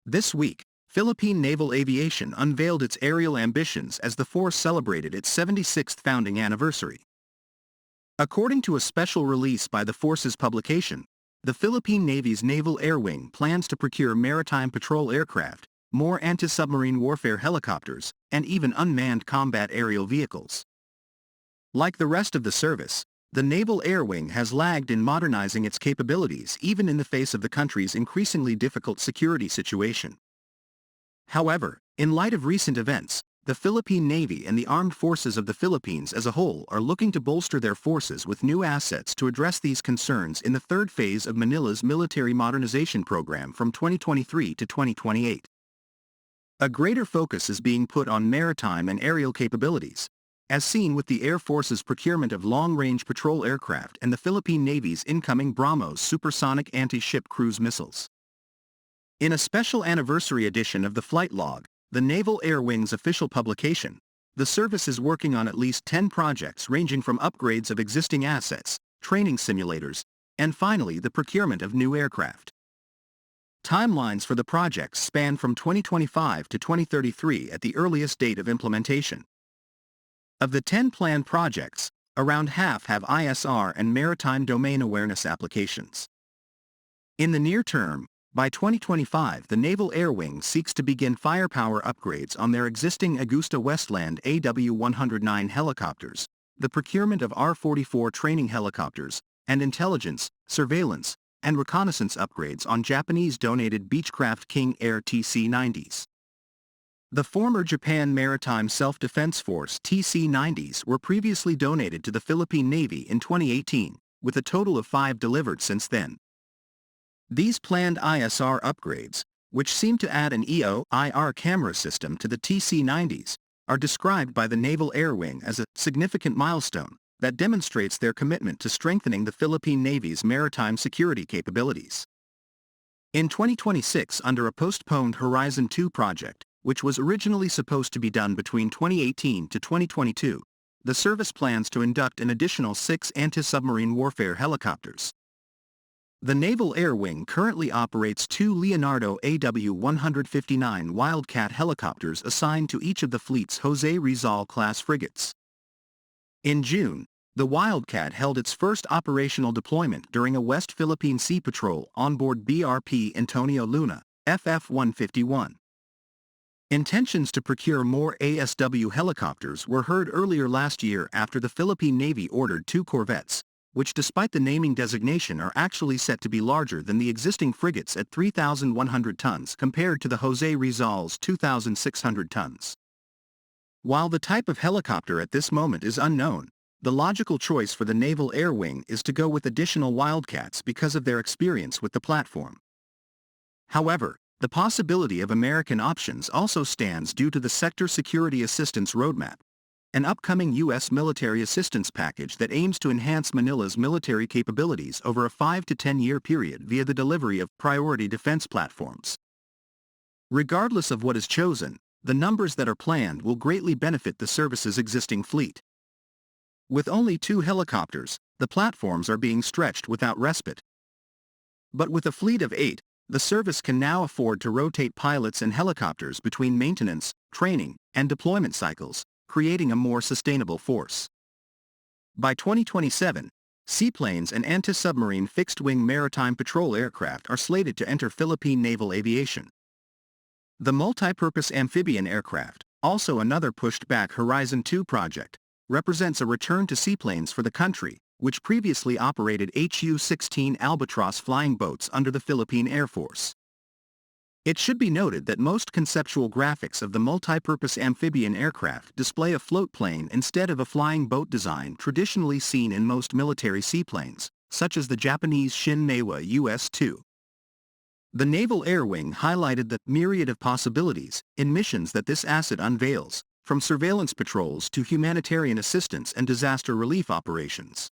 This week, Philippine Naval Aviation unveiled its aerial ambitions as the force celebrated its 76th founding anniversary. According to a special release by the force's publication, the Philippine Navy's Naval Air Wing plans to procure maritime patrol aircraft, more anti-submarine warfare helicopters, and even unmanned combat aerial vehicles. Like the rest of the service, the Naval Air Wing has lagged in modernizing its capabilities even in the face of the country's increasingly difficult security situation. However, in light of recent events, the Philippine Navy and the armed forces of the Philippines as a whole are looking to bolster their forces with new assets to address these concerns in the third phase of Manila's military modernization program from 2023 to 2028. A greater focus is being put on maritime and aerial capabilities, as seen with the Air Force's procurement of long-range patrol aircraft and the Philippine Navy's incoming BrahMos supersonic anti-ship cruise missiles. In a special anniversary edition of the Flight Log, the Naval Air Wing's official publication, the service is working on at least 10 projects ranging from upgrades of existing assets, training simulators, and finally the procurement of new aircraft. Timelines for the projects span from 2025 to 2033 at the earliest date of implementation. Of the 10 planned projects, around half have ISR and maritime domain awareness applications. In the near term, by 2025 the Naval Air Wing seeks to begin firepower upgrades on their existing Augusta Westland AW-109 helicopters, the procurement of R-44 training helicopters, and intelligence, surveillance, and reconnaissance upgrades on Japanese-donated Beechcraft King Air TC-90s. The former Japan Maritime Self-Defense Force TC-90s were previously donated to the Philippine Navy in 2018, with a total of 5 delivered since then. These planned ISR upgrades, which seem to add an EO/IR camera system to the TC-90s, are described by the Naval Air Wing as a significant milestone that demonstrates their commitment to strengthening the Philippine Navy's maritime security capabilities. In 2026, under a postponed Horizon 2 project, which was originally supposed to be done between 2018 to 2022, the service plans to induct an additional 6 anti-submarine warfare helicopters. The Naval Air Wing currently operates 2 Leonardo AW-159 Wildcat helicopters assigned to each of the fleet's Jose Rizal-class frigates. In June, the Wildcat held its first operational deployment during a West Philippine Sea Patrol on board BRP Antonio Luna, FF-151. Intentions to procure more ASW helicopters were heard earlier last year after the Philippine Navy ordered 2 corvettes, which despite the naming designation are actually set to be larger than the existing frigates at 3,100 tons compared to the Jose Rizal's 2,600 tons. While the type of helicopter at this moment is unknown, the logical choice for the Naval Air Wing is to go with additional Wildcats because of their experience with the platform. However, the possibility of American options also stands due to the Sector Security Assistance Roadmap, an upcoming U.S. military assistance package that aims to enhance Manila's military capabilities over a 5 to 10-year period via the delivery of priority defense platforms. Regardless of what is chosen, the numbers that are planned will greatly benefit the service's existing fleet. With only 2 helicopters, the platforms are being stretched without respite. But with a fleet of 8, the service can now afford to rotate pilots and helicopters between maintenance, training, and deployment cycles, creating a more sustainable force. By 2027, seaplanes and anti-submarine fixed-wing maritime patrol aircraft are slated to enter Philippine naval aviation. The multi-purpose amphibian aircraft, also another pushed-back Horizon 2 project, represents a return to seaplanes for the country, which previously operated HU-16 Albatross flying boats under the Philippine Air Force. It should be noted that most conceptual graphics of the multi-purpose amphibian aircraft display a float plane instead of a flying boat design traditionally seen in most military seaplanes, such as the Japanese Shin Neiwa US-2. The Naval Air Wing highlighted the myriad of possibilities in missions that this asset unveils, from surveillance patrols to humanitarian assistance and disaster relief operations.